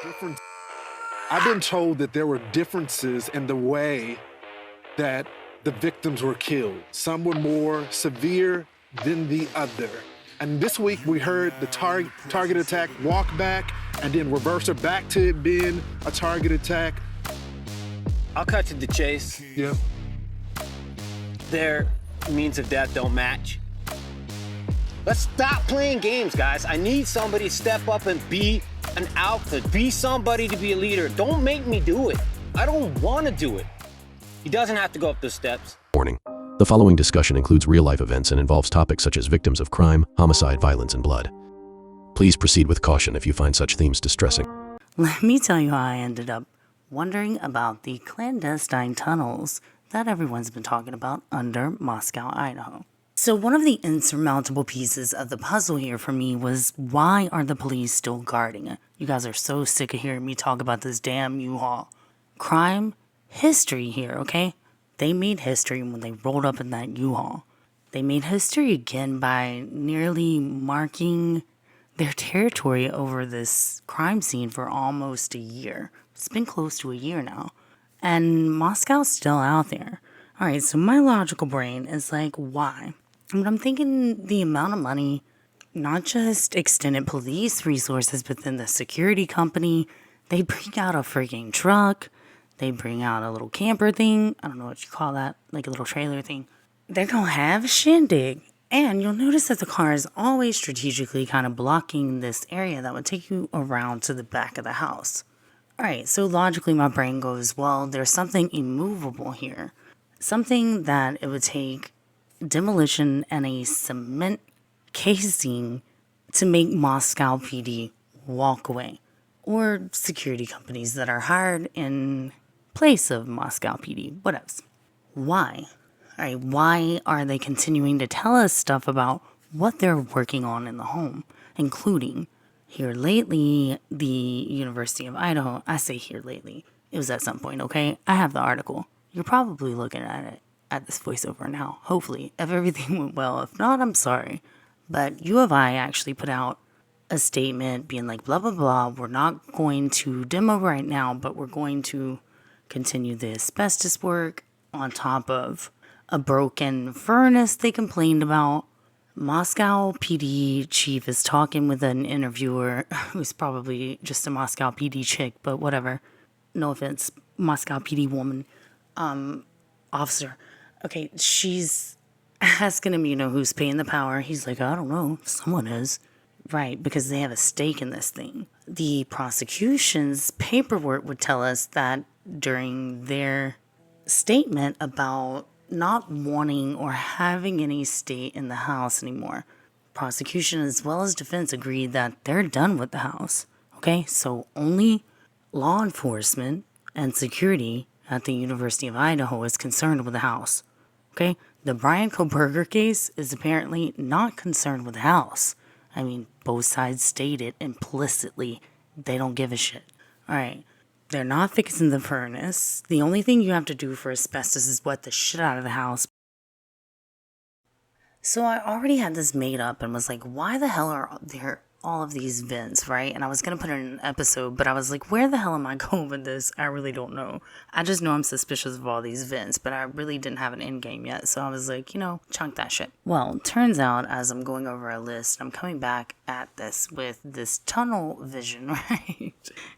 different. I've been told that there were differences in the way that the victims were killed. Some were more severe than the other. And this week we heard the target attack walk back and then reverse it back to it being a target attack. I'll cut to the chase. Yeah. Their means of death don't match. Let's stop playing games, guys. I need somebody to step up and be an alpha. Be somebody to be a leader. Don't make me do it. I don't want to do it. He doesn't have to go up those steps. Warning. The following discussion includes real-life events and involves topics such as victims of crime, homicide, violence, and blood. Please proceed with caution if you find such themes distressing. Let me tell you how I ended up wondering about the clandestine tunnels that everyone's been talking about under Moscow, Idaho. So one of the insurmountable pieces of the puzzle here for me was, why are the police still guarding it? You guys are so sick of hearing me talk about this damn U-Haul. Crime, history here, okay? They made history when they rolled up in that U-Haul. They made history again by nearly marking their territory over this crime scene for almost a year. It's been close to a year now. And Moscow's still out there. All right, so my logical brain is like, why? But I'm thinking the amount of money, not just extended police resources, but then the security company, they bring out a freaking truck. They bring out a little camper thing. I don't know what you call that, like a little trailer thing. They're going to have a shindig. And you'll notice that the car is always strategically kind of blocking this area that would take you around to the back of the house. All right, so logically my brain goes, well, there's something immovable here. Something that it would take demolition and a cement casing to make Moscow PD walk away. Or security companies that are hired in place of Moscow PD, whatevs. Why? All right, why are they continuing to tell us stuff about what they're working on in the home, including here lately, the University of Idaho. I say here lately. It was at some point, okay? I have the article. You're probably looking at it at this voiceover now, hopefully, if everything went well. If not, I'm sorry. But U of I actually put out a statement being like, blah, blah, blah. We're not going to demo right now, but we're going to continue the asbestos work on top of a broken furnace they complained about. Moscow PD chief is talking with an interviewer who's probably just a Moscow PD chick, but whatever. No offense, Moscow PD woman, officer. Okay, she's asking him, who's paying the power. He's like, I don't know, someone is. Right, because they have a stake in this thing. The prosecution's paperwork would tell us that during their statement about not wanting or having any state in the house anymore, prosecution as well as defense agreed that they're done with the house. Okay, so only law enforcement and security at the University of Idaho is concerned with the house. Okay, the Bryan Kohberger case is apparently not concerned with the house. I mean, both sides stated implicitly they don't give a shit. All right. They're not fixing the furnace. The only thing you have to do for asbestos is wet the shit out of the house. So I already had this made up and was like, why the hell are there all of these vents, right? And I was going to put it in an episode, but I was like, where the hell am I going with this? I really don't know. I just know I'm suspicious of all these vents, but I really didn't have an end game yet. So I was like, chunk that shit. Well, turns out as I'm going over a list, I'm coming back at this with this tunnel vision, right?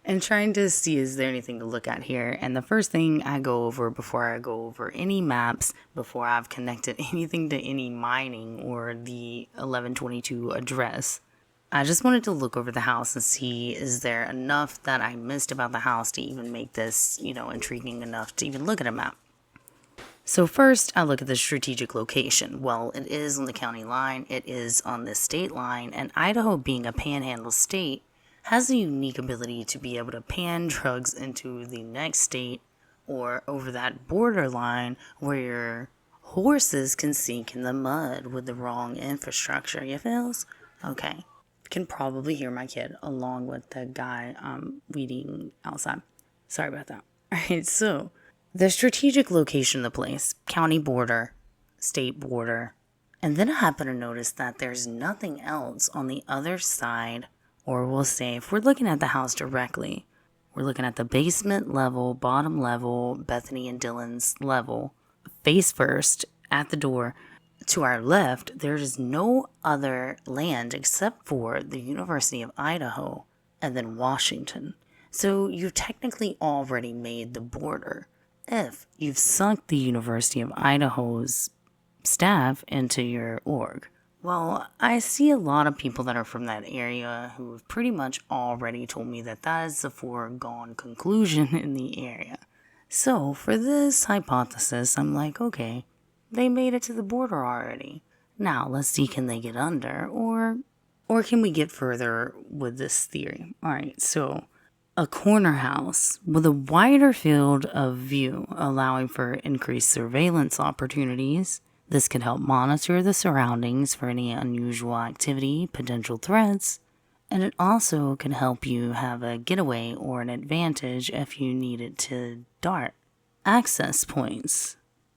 And trying to see, is there anything to look at here? And the first thing I go over before I go over any maps, before I've connected anything to any mining or the 1122 address, I just wanted to look over the house and see, is there enough that I missed about the house to even make this, intriguing enough to even look at a map. So first, I look at the strategic location. Well, it is on the county line, it is on the state line, and Idaho, being a panhandle state, has a unique ability to be able to pan drugs into the next state or over that borderline where your horses can sink in the mud with the wrong infrastructure. You feels? Okay. Can probably hear my kid along with the guy weeding outside. Sorry about that. All right, so the strategic location of the place, county border, state border, and then I happen to notice that there's nothing else on the other side, or we'll say if we're looking at the house directly, We're looking at the basement level, bottom level, Bethany and Dylan's level, face first at the door. To our left, there is no other land except for the University of Idaho and then Washington. So you've technically already made the border. If you've sunk the University of Idaho's staff into your org. Well, I see a lot of people that are from that area who have pretty much already told me that that is a foregone conclusion in the area. So for this hypothesis, I'm like, okay, they made it to the border already. Now let's see, can they get under, or can we get further with this theory? All right, so a corner house with a wider field of view, allowing for increased surveillance opportunities. This could help monitor the surroundings for any unusual activity, potential threats, and it also can help you have a getaway or an advantage if you needed to dart. Access points.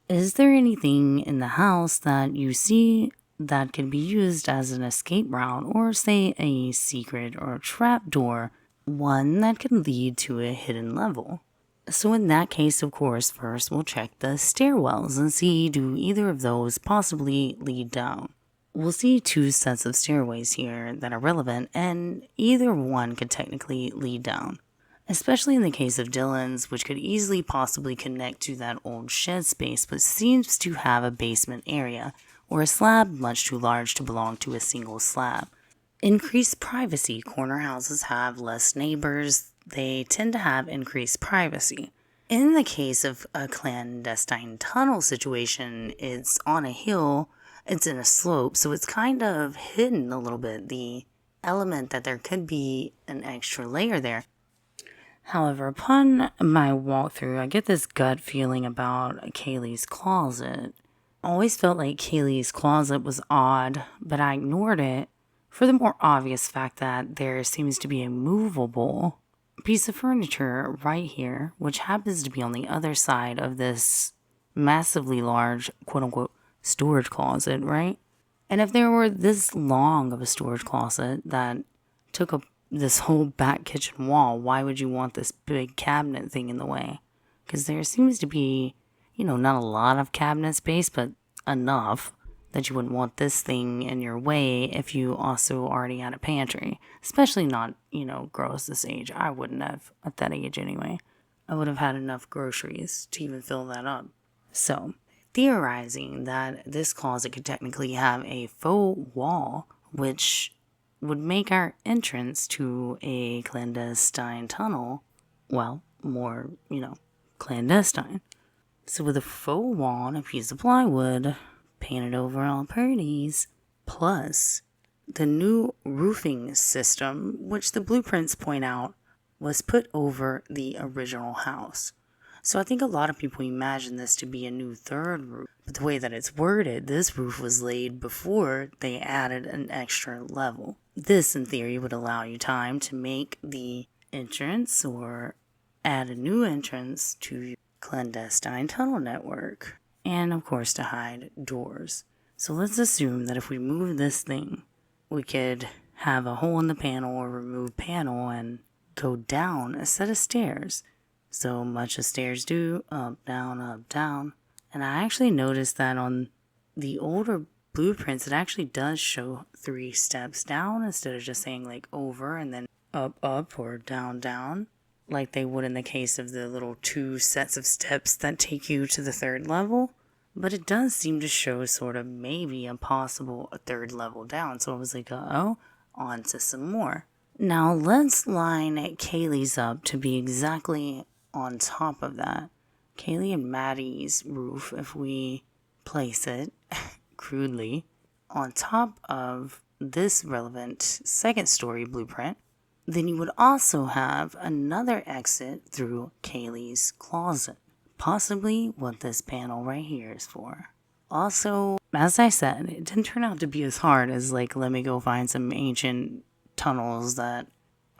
Is there anything in the house that you see that can be used as an escape route, or say a secret or a trap door, one that can lead to a hidden level? So in that case, of course, first we'll check the stairwells and see, do either of those possibly lead down? We'll see two sets of stairways here that are relevant, and either one could technically lead down. Especially in the case of Dylan's, which could easily possibly connect to that old shed space, but seems to have a basement area, or a slab much too large to belong to a single slab. Increased privacy. Corner houses have less neighbors. They tend to have increased privacy. In the case of a clandestine tunnel situation, it's on a hill, it's in a slope, so it's kind of hidden a little bit, the element that there could be an extra layer there. However, upon my walkthrough, I get this gut feeling about Kaylee's closet. Always felt like Kaylee's closet was odd, but I ignored it for the more obvious fact that there seems to be a movable piece of furniture right here, which happens to be on the other side of this massively large, quote-unquote, storage closet, right? And if there were this long of a storage closet that took up this whole back kitchen wall, why would you want this big cabinet thing in the way? Because there seems to be, not a lot of cabinet space, but enough that you wouldn't want this thing in your way if you also already had a pantry. Especially not, girls this age. I wouldn't have at that age anyway. I would have had enough groceries to even fill that up. So, theorizing that this closet could technically have a faux wall, which would make our entrance to a clandestine tunnel, well, more, clandestine. So with a faux wall and a piece of plywood painted over all pretties, plus the new roofing system, which the blueprints point out was put over the original house. So I think a lot of people imagine this to be a new third roof, but the way that it's worded, this roof was laid before they added an extra level. This, in theory, would allow you time to make the entrance or add a new entrance to your clandestine tunnel network, and of course to hide doors. So let's assume that if we move this thing, we could have a hole in the panel or remove panel and go down a set of stairs. So much as stairs do, up, down. And I actually noticed that on the older blueprints, it actually does show 3 steps down instead of just saying like over and then up, or down, like they would in the case of the little 2 sets of steps that take you to the 3rd level. But it does seem to show sort of maybe a possible 3rd level down. So I was like, on to some more. Now let's line Kaylee's up to be exactly on top of that. Kaylee and Maddie's roof, if we place it crudely on top of this relevant 2nd story blueprint, then you would also have another exit through Kaylee's closet. Possibly what this panel right here is for. Also, as I said, it didn't turn out to be as hard as let me go find some ancient tunnels that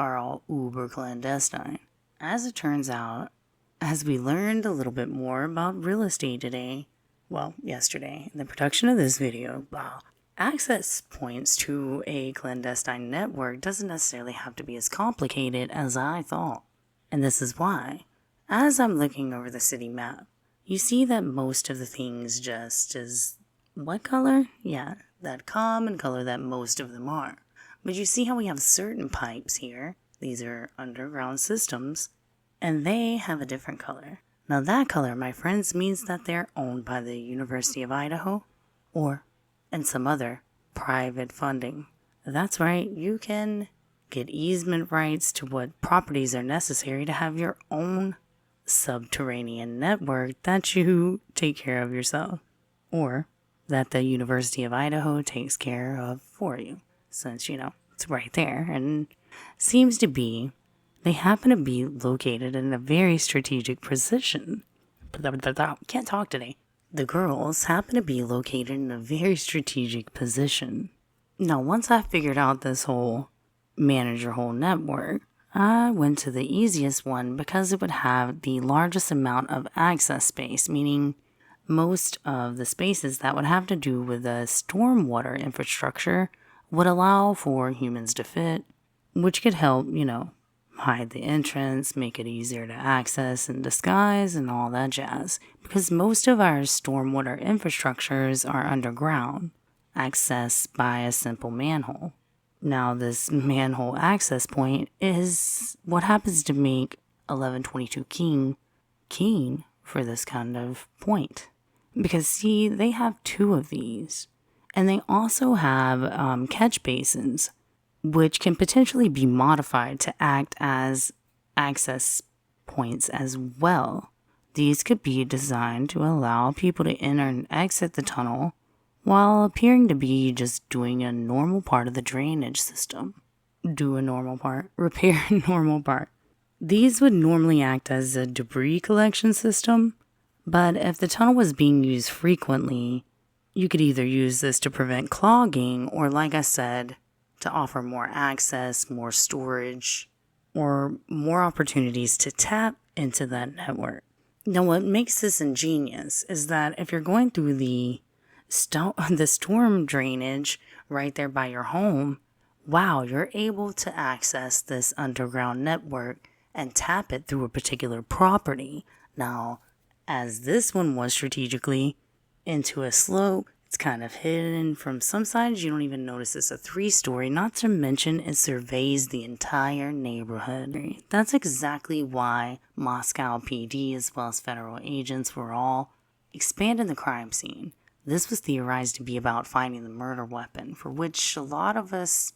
are all uber clandestine. As it turns out, as we learned a little bit more about real estate yesterday, in the production of this video, access points to a clandestine network doesn't necessarily have to be as complicated as I thought. And this is why. As I'm looking over the city map, you see that most of the things just is what color? Yeah, that common color that most of them are. But you see how we have certain pipes here. These are underground systems, and they have a different color. Now that color, my friends, means that they're owned by the University of Idaho or and some other private funding. That's right, you can get easement rights to what properties are necessary to have your own subterranean network that you take care of yourself, or that the University of Idaho takes care of for you, since, it's right there, and seems to be they happen to be located in a very strategic position. Can't talk today. The girls happen to be located in a very strategic position. Now, once I figured out this whole manage your whole network, I went to the easiest one because it would have the largest amount of access space, meaning most of the spaces that would have to do with the stormwater infrastructure would allow for humans to fit, which could help, hide the entrance, make it easier to access and disguise and all that jazz. Because most of our stormwater infrastructures are underground, accessed by a simple manhole. Now, this manhole access point is what happens to make 1122 keen for this kind of point. Because, see, they have two of these. And they also have catch basins, which can potentially be modified to act as access points as well. These could be designed to allow people to enter and exit the tunnel while appearing to be just doing a normal part of the drainage system. Do a normal part, repair a normal part. These would normally act as a debris collection system, but if the tunnel was being used frequently, you could either use this to prevent clogging or, like I said, to offer more access, more storage, or more opportunities to tap into that network. Now, what makes this ingenious is that if you're going through the storm drainage right there by your home, wow, you're able to access this underground network and tap it through a particular property. Now, as this one was strategically into a slope, it's kind of hidden from some sides. You don't even notice it's a 3-story, not to mention it surveys the entire neighborhood. That's exactly why Moscow PD as well as federal agents were all expanding the crime scene. This was theorized to be about finding the murder weapon, for which a lot of us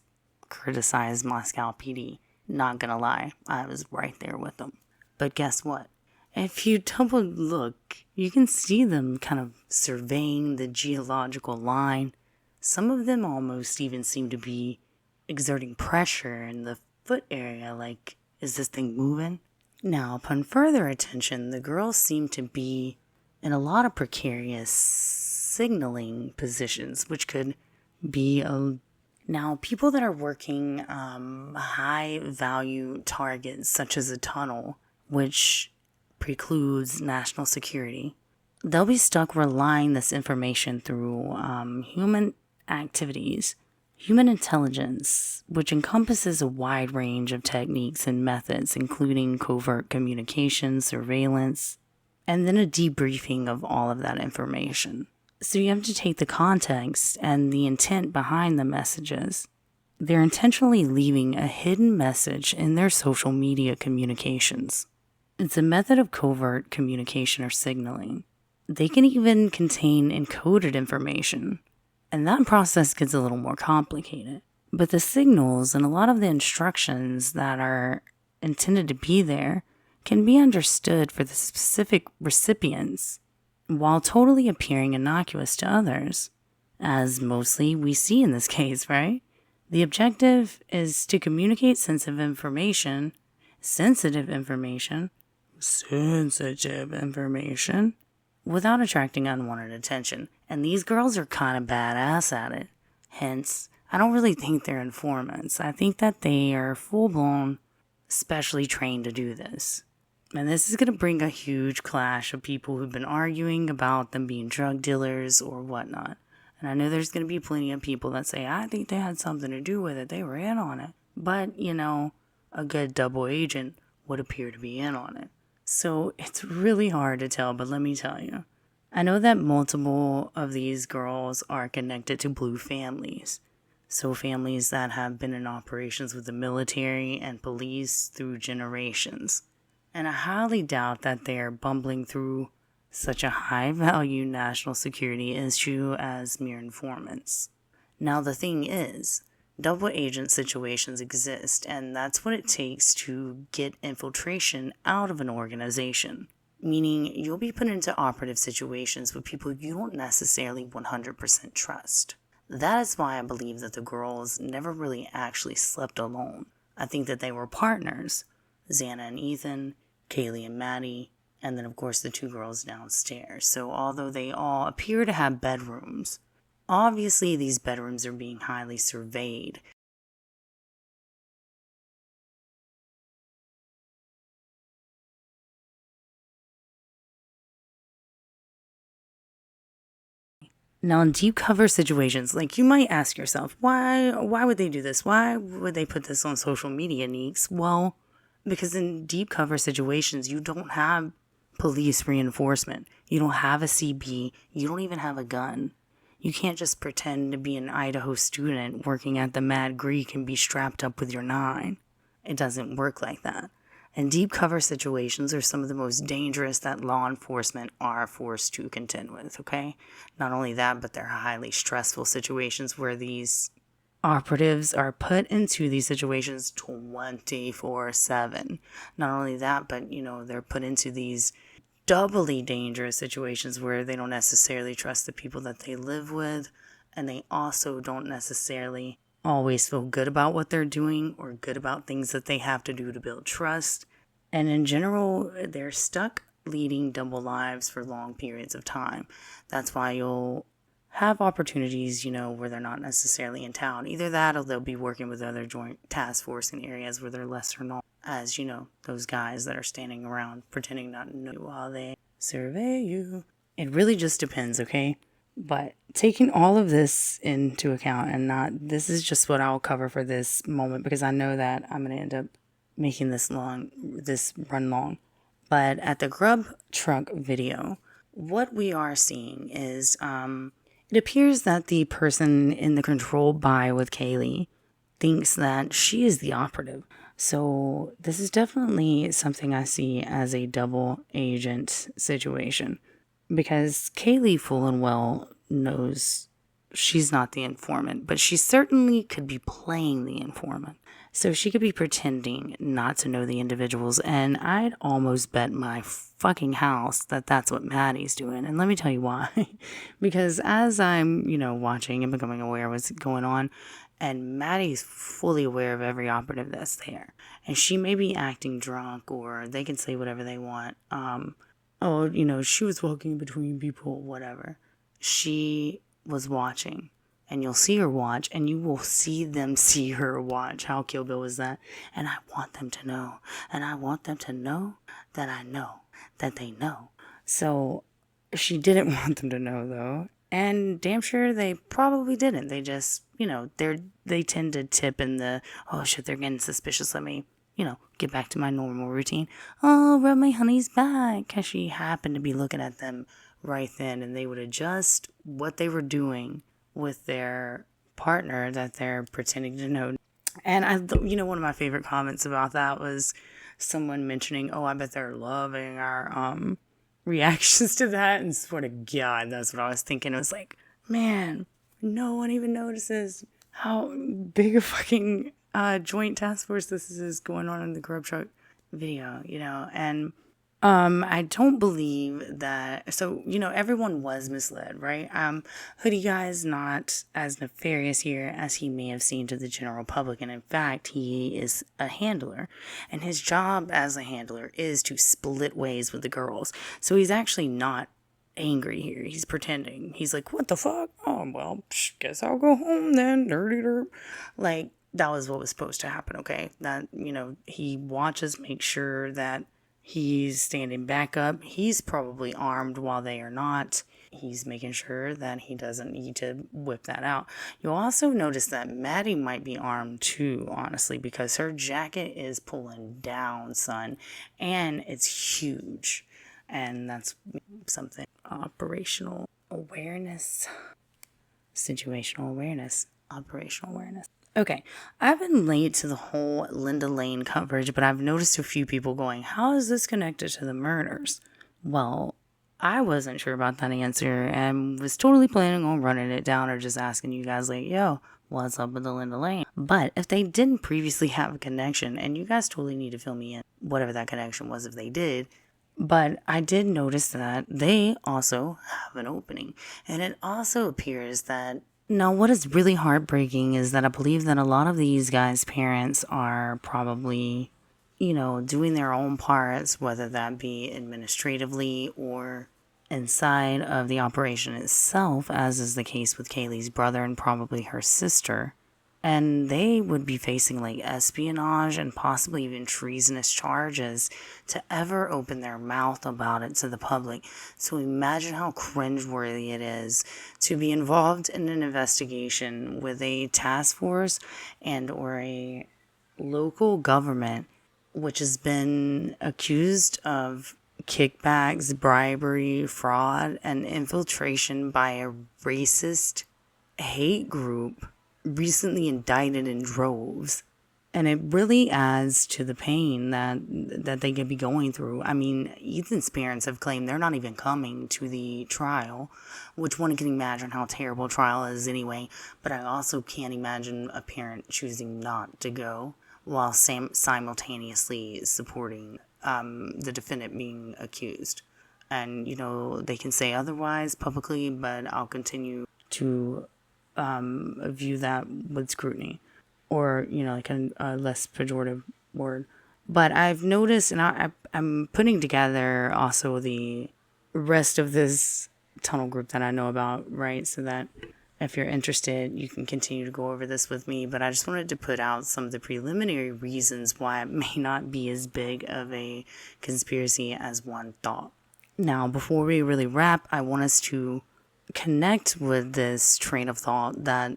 criticized Moscow PD. Not gonna lie, I was right there with them. But guess what? If you double look, you can see them kind of surveying the geological line. Some of them almost even seem to be exerting pressure in the foot area, like, is this thing moving? Now, upon further attention, the girls seem to be in a lot of precarious signaling positions, which could be Now, people that are working high-value targets, such as a tunnel, which precludes national security, they'll be stuck relying this information through human activities, human intelligence, which encompasses a wide range of techniques and methods, including covert communication, surveillance, and then a debriefing of all of that information. So you have to take the context and the intent behind the messages. They're intentionally leaving a hidden message in their social media communications. It's a method of covert communication or signaling. They can even contain encoded information, and that process gets a little more complicated. But the signals and a lot of the instructions that are intended to be there can be understood for the specific recipients, while totally appearing innocuous to others, as mostly we see in this case, right? The objective is to communicate sensitive information without attracting unwanted attention. And these girls are kind of badass at it. Hence, I don't really think they're informants. I think that they are full-blown, specially trained to do this. And this is going to bring a huge clash of people who've been arguing about them being drug dealers or whatnot. And I know there's going to be plenty of people that say, I think they had something to do with it. They were in on it. But, a good double agent would appear to be in on it. So it's really hard to tell, but let me tell you. I know that multiple of these girls are connected to blue families. So families that have been in operations with the military and police through generations. And I highly doubt that they're bumbling through such a high-value national security issue as mere informants. Now the thing is, double agent situations exist, and that's what it takes to get infiltration out of an organization. Meaning you'll be put into operative situations with people you don't necessarily 100% trust. That is why I believe that the girls never really actually slept alone. I think that they were partners. Xana and Ethan, Kaylee and Maddie, and then of course the two girls downstairs. So although they all appear to have bedrooms, obviously these bedrooms are being highly surveyed. Now, in deep cover situations, like you might ask yourself, why would they do this? Why would they put this on social media, Neeks? Well, because in deep cover situations, you don't have police reinforcement. You don't have a CB. You don't even have a gun. You can't just pretend to be an Idaho student working at the Mad Greek and be strapped up with your 9. It doesn't work like that. And deep cover situations are some of the most dangerous that law enforcement are forced to contend with, okay? Not only that, but they're highly stressful situations where these operatives are put into these situations 24/7. Not only that, but, they're put into these doubly dangerous situations where they don't necessarily trust the people that they live with, and they also don't necessarily always feel good about what they're doing or good about things that they have to do to build trust. And in general, they're stuck leading double lives for long periods of time. That's why you'll have opportunities, where they're not necessarily in town. Either that or they'll be working with other joint task force in areas where they're lesser known as, those guys that are standing around pretending not to know you while they survey you. It really just depends, okay? But taking all of this into account this is just what I'll cover for this moment because I know that I'm going to end up making this run long. But at the Grub Truck video, what we are seeing is it appears that the person in the control buy with Kaylee thinks that she is the operative. So this is definitely something I see as a double agent situation. Because Kaylee full and well knows she's not the informant, but she certainly could be playing the informant. So she could be pretending not to know the individuals, and I'd almost bet my fucking house that that's what Maddie's doing. And let me tell you why. Because as I'm, watching and becoming aware of what's going on, and Maddie's fully aware of every operative that's there. And she may be acting drunk, or they can say whatever they want. She was walking between people, whatever. She was watching, and you'll see her watch, and you will see them see her watch. How Kill Bill is that? And I want them to know, and I want them to know that I know that they know. So she didn't want them to know, though, and damn sure they probably didn't. They just, they tend to tip in the, oh shit, they're getting suspicious. Let me get back to my normal routine. Oh, rub my honey's back. Because she happened to be looking at them right then, and they would adjust what they were doing with their partner that they're pretending to know. And one of my favorite comments about that was someone mentioning, oh, I bet they're loving our reactions to that. And swear to God, that's what I was thinking. It was like, man, no one even notices how big a fucking joint task force this is going on in the Grub Truck video, and I don't believe that. So, everyone was misled, right? Hoodie Guy is not as nefarious here as he may have seemed to the general public. And in fact, he is a handler, and his job as a handler is to split ways with the girls. So he's actually not angry here. He's pretending. He's like, what the fuck? Oh, well, guess I'll go home then. Dirty derp. That was what was supposed to happen, okay? That, he watches, make sure that He's standing back up. He's probably armed while they are not. He's making sure that he doesn't need to whip that out. You'll also notice that Maddie might be armed too, honestly, because her jacket is pulling down, son, and it's huge. And that's something. Operational awareness, situational awareness, operational awareness. Okay, I've been late to the whole Linda Lane coverage, but I've noticed a few people going, how is this connected to the murders? Well, I wasn't sure about that answer and was totally planning on running it down or just asking you guys like, yo, what's up with the Linda Lane? But if they didn't previously have a connection, and you guys totally need to fill me in, whatever that connection was if they did, but I did notice that they also have an opening. And it also appears that now, what is really heartbreaking is that I believe that a lot of these guys' parents are probably, doing their own parts, whether that be administratively or inside of the operation itself, as is the case with Kaylee's brother and probably her sister. And they would be facing like espionage and possibly even treasonous charges to ever open their mouth about it to the public. So imagine how cringeworthy it is to be involved in an investigation with a task force and or a local government which has been accused of kickbacks, bribery, fraud, and infiltration by a racist hate group recently indicted in droves. And it really adds to the pain that they could be going through. I mean, Ethan's parents have claimed they're not even coming to the trial, which one can imagine how terrible trial is anyway. But I also can't imagine a parent choosing not to go while simultaneously supporting the defendant being accused. And, they can say otherwise publicly, but I'll continue to view that with scrutiny, or like a less pejorative word. But I've noticed, and I'm putting together also the rest of this tunnel group that I know about, right? So that if you're interested, you can continue to go over this with me. But I just wanted to put out some of the preliminary reasons why it may not be as big of a conspiracy as one thought. Now, before we really wrap, I want us to connect with this train of thought that,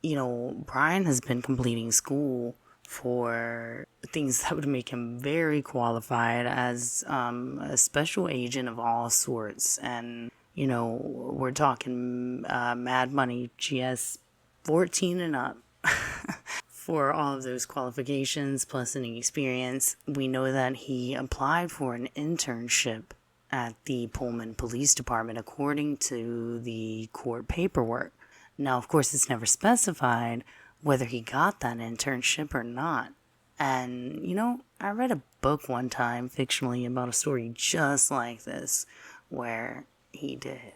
Bryan has been completing school for things that would make him very qualified as a special agent of all sorts. And, we're talking mad money, GS 14 and up. For all of those qualifications plus any experience. We know that he applied for an internship at the Pullman Police Department according to the court paperwork. Now, of course, it's never specified whether he got that internship or not. And, I read a book one time fictionally about a story just like this where he did.